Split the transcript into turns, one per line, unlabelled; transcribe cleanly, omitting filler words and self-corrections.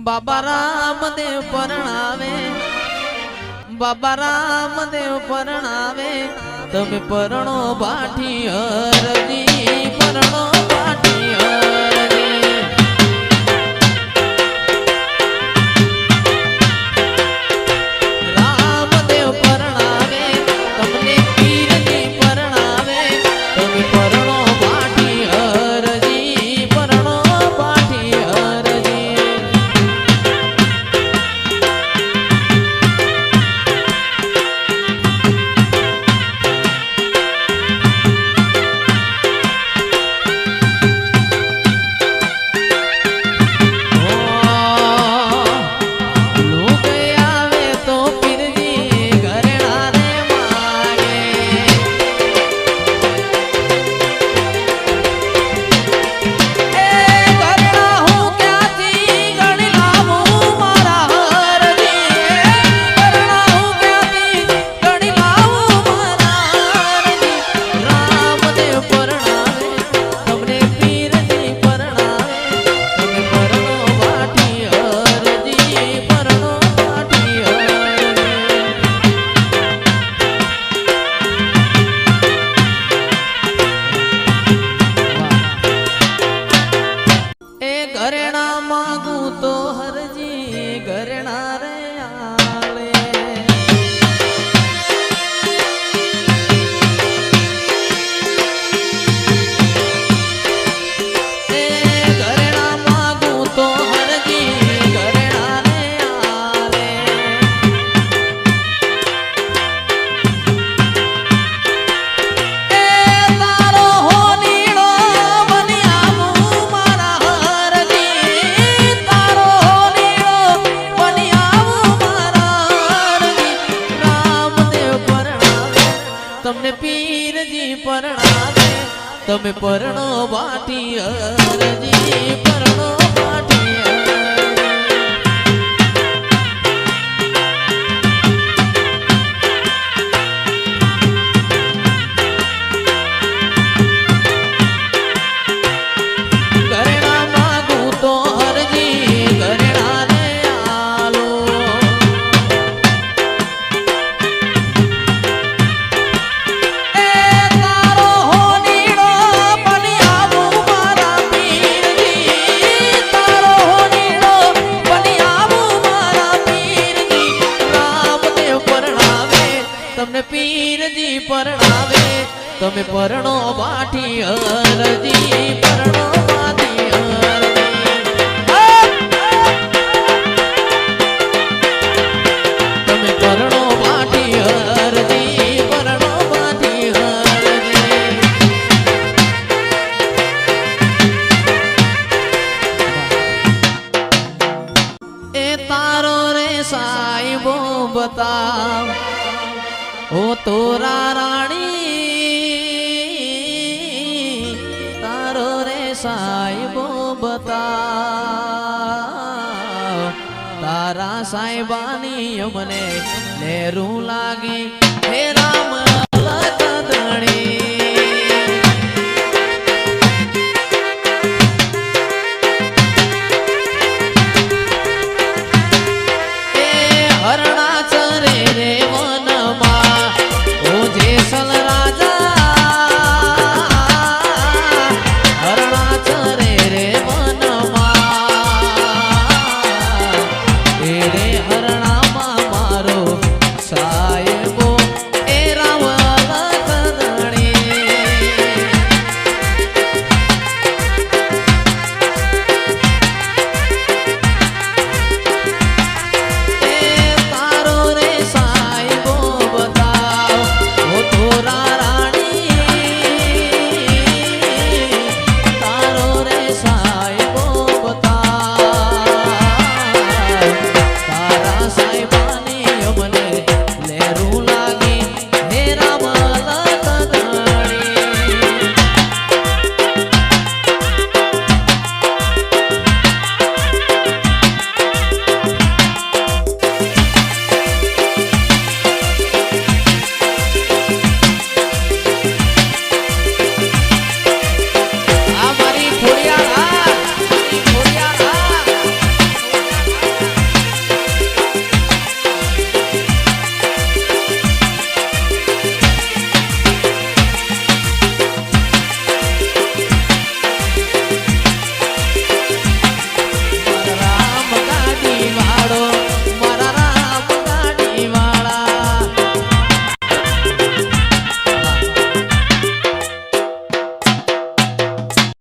બાબા રામદેવ પરણાવે, બાબા રામદેવ પરણાવે, તમે પરણો બાઠી હરજી, પરણો બાઠી હરજી. રામદેવ પરણાવે, તમને પીરજી પરણાવે, તમે પરણો બાઠી હરજી, પરણો બાઠી હરજી. ઘરેણા માંગું તો હરજી ઘરેણા રે આલે. એ ઘરેણા માંગું તો હરજી ઘરેણા રે આલે. એ તારો હોનીડો બની આવું મારા તમને પીરજી પરણાવે, તમે પરણો બાઠી હરજી, પરણો બાઠી હરજી. ઘરેણા માંગું તો હરજી ઘરેણા રે આલો. તમને પીરજી પરણાવે, તમે પરણો બાઠી હરજી, પરણો બાઠી હરજી. તમે પરણો બાઠી હરજી, પરણો બાઠી હરજી. એ તારો રે સાઈબો બતાવ, ઓ તોરા રાણી, તારો રે સાહેબો બતાવ. તારા સાહેબાની અમને નેરું લાગી, હે રામ